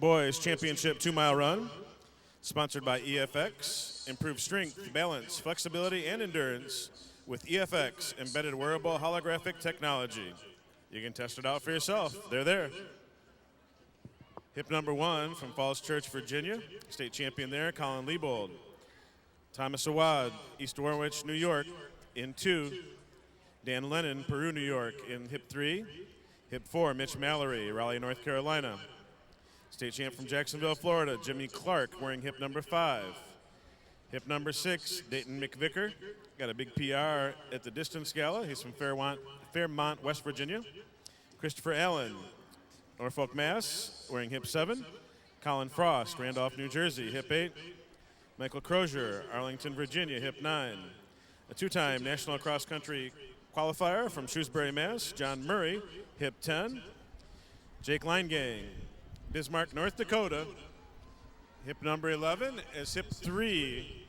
Boys Championship 2-mile run, sponsored by EFX. Improve strength, balance, flexibility, and endurance with EFX embedded wearable holographic technology. You can test it out for yourself. They're there. Hip number 1 from Falls Church, Virginia. State champion there, Colin Liebold. Thomas Awad, East Warwich, New York, in 2. Dan Lennon, Peru, New York, in hip 3. Hip 4, Mitch Mallory, Raleigh, North Carolina. State champ from Jacksonville, Florida, Jimmy Clark, wearing hip number 5. Hip number 6, Dayton McVicker. Got a big PR at the distance gala. He's from Fairmont, West Virginia. Christopher Allen, Norfolk, Mass, wearing hip 7. Colin Frost, Randolph, New Jersey, hip 8. Michael Crozier, Arlington, Virginia, hip 9. A 2-time national cross-country qualifier from Shrewsbury, Mass, John Murray, hip 10. Jake Leingang, Bismarck, North Dakota, hip number 11, as hip 3.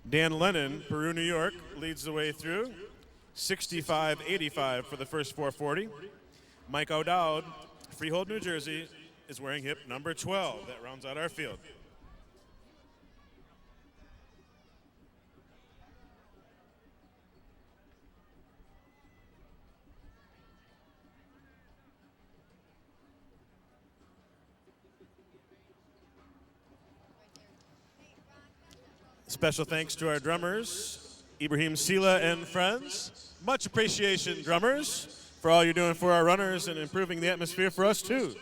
Dan Lennon, Peru, New York, leads the way through. 65.85 for the first 440. Mike O'Dowd, Freehold, New Jersey, is wearing hip number 12. That rounds out our field. Special thanks to our drummers, Ibrahim Sila and friends. Much appreciation, drummers, for all you're doing for our runners and improving the atmosphere for us, too.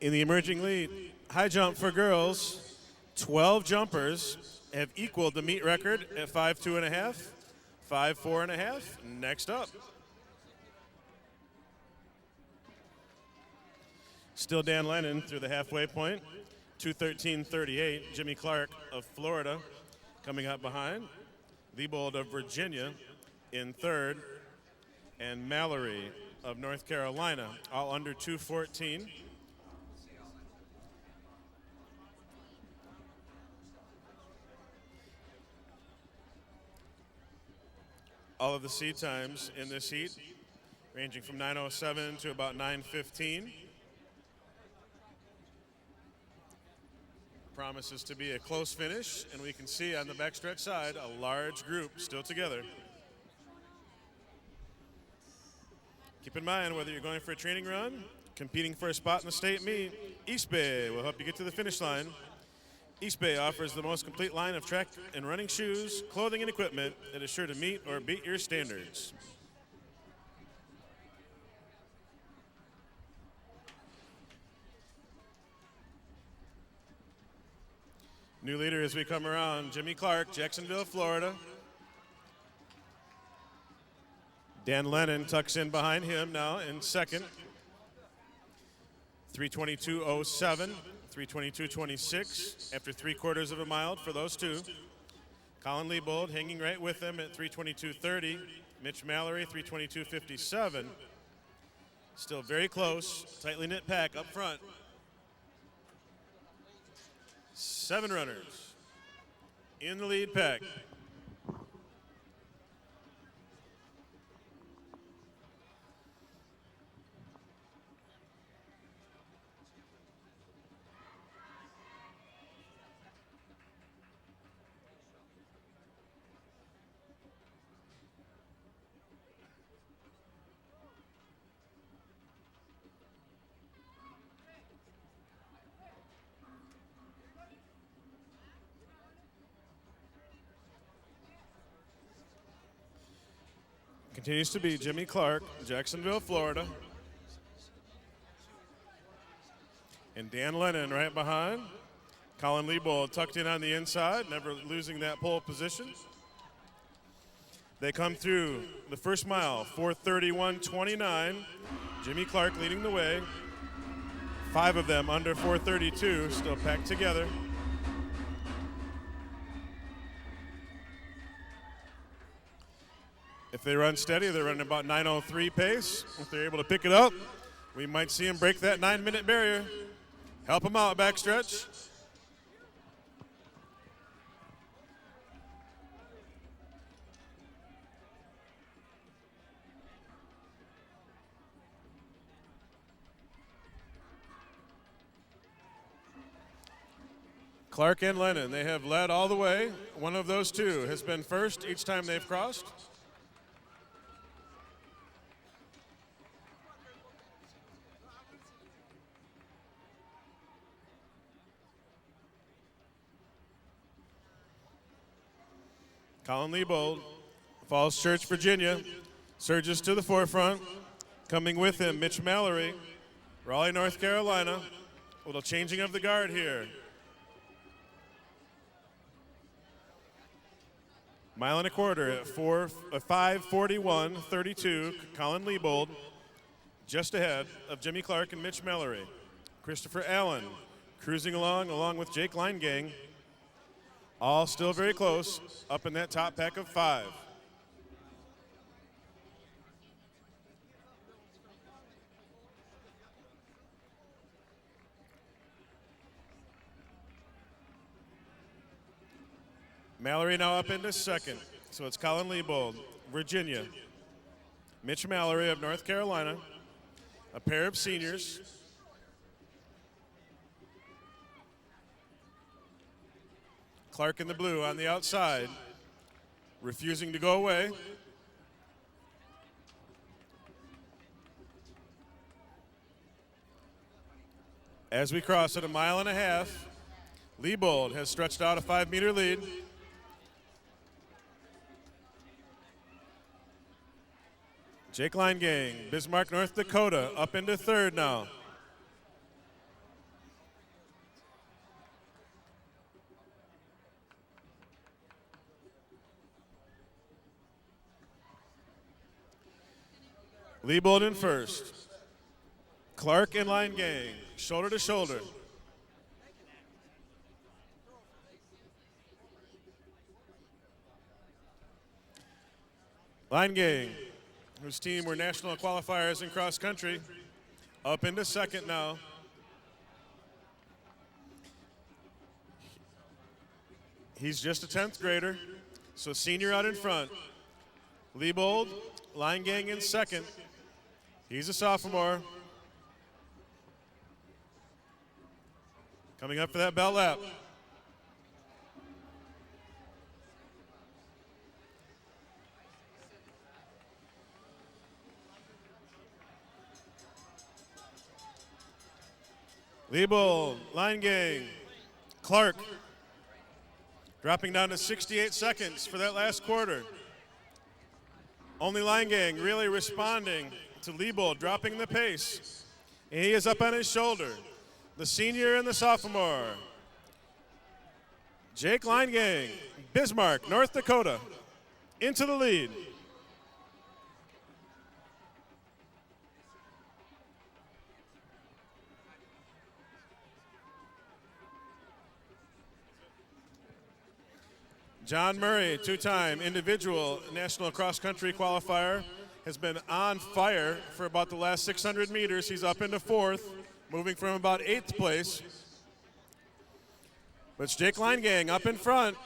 In the emerging lead, high jump for girls, 12 jumpers have equaled the meet record at 5.2.5. 5.4.5. Next up. Still Dan Lennon through the halfway point. 2:13.38. Jimmy Clark of Florida coming up behind. Liebold of Virginia in 3rd. And Mallory of North Carolina, all under 2:14. All of the seed times in this heat, ranging from 9:07 to about 9:15. Promises to be a close finish, and we can see on the backstretch side a large group still together. Keep in mind, whether you're going for a training run, competing for a spot in the state meet, East Bay will help you get to the finish line. East Bay offers the most complete line of track and running shoes, clothing, and equipment that is sure to meet or beat your standards. New leader as we come around, Jimmy Clark, Jacksonville, Florida. Dan Lennon tucks in behind him now in 2nd. 3:22.07. 3:22.26 after 3/4 of a mile for those two. Colin Liebold hanging right with them at 3:22.30. Mitch Mallory, 3:22.57. Still very close, tightly knit pack up front. 7 runners in the lead pack. Continues to be Jimmy Clark, Jacksonville, Florida. And Dan Lennon right behind. Colin Liebold tucked in on the inside, never losing that pole position. They come through the first mile, 4:31.29. Jimmy Clark leading the way. 5 of them under 4:32, still packed together. If they run steady, they're running about 9:03 pace. If they're able to pick it up, we might see them break that 9-minute barrier. Help them out, backstretch. Clark and Lennon, they have led all the way. One of those two has been first each time they've crossed. Colin Liebold, Falls Church, Virginia, surges to the forefront. Coming with him, Mitch Mallory, Raleigh, North Carolina. A little changing of the guard here. Mile and a quarter at 5:41.32. Colin Liebold just ahead of Jimmy Clark and Mitch Mallory. Christopher Allen cruising along with Jake Leingang. All still very close, up in that top pack of 5. Mallory now up into second. So it's Colin Liebold, Virginia. Mitch Mallory of North Carolina. A pair of seniors. Clark in the blue on the outside, refusing to go away. As we cross at a mile and a half, Liebold has stretched out a 5-meter lead. Jake Leingang, Bismarck, North Dakota, up into third now. Liebold in first. Clark and Leingang, shoulder to shoulder. Leingang, whose team were national qualifiers in cross country, up into second now. He's just a 10th grader, so senior out in front. Liebold, Leingang in second. He's a sophomore. Coming up for that belt lap. Liebold, Leingang, Clark, dropping down to 68 seconds for that last quarter. Only Leingang really responding to Liebold, dropping the pace. And he is up on his shoulder. The senior and the sophomore. Jake Leingang, Bismarck, North Dakota, into the lead. John Murray, 2-time individual national cross-country qualifier, has been on fire for about the last 600 meters. He's up into 4th, moving from about 8th place. But it's Jake Leingang up in front.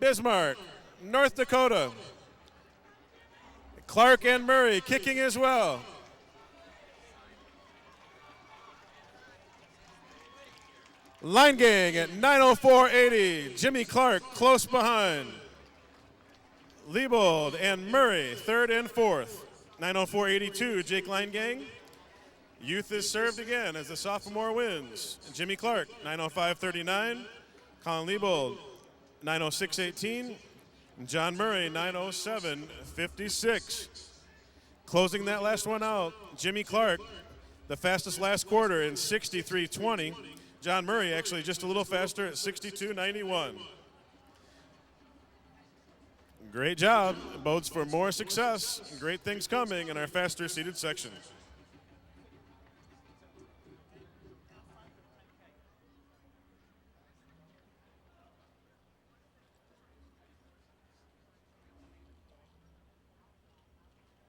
Bismarck, North Dakota. Clark and Murray kicking as well. Leingang at 9:04.80. Jimmy Clark close behind. Liebold and Murray, 3rd and 4th. 9:04.82, Jake Leingang. Youth is served again as the sophomore wins. Jimmy Clark, 9:05.39. Colin Liebold, 9:06.18. John Murray, 9:07.56. Closing that last one out, Jimmy Clark, the fastest last quarter in 63.20. John Murray actually just a little faster at 62.91. Great job. Bodes for more success. Great things coming in our faster seated section.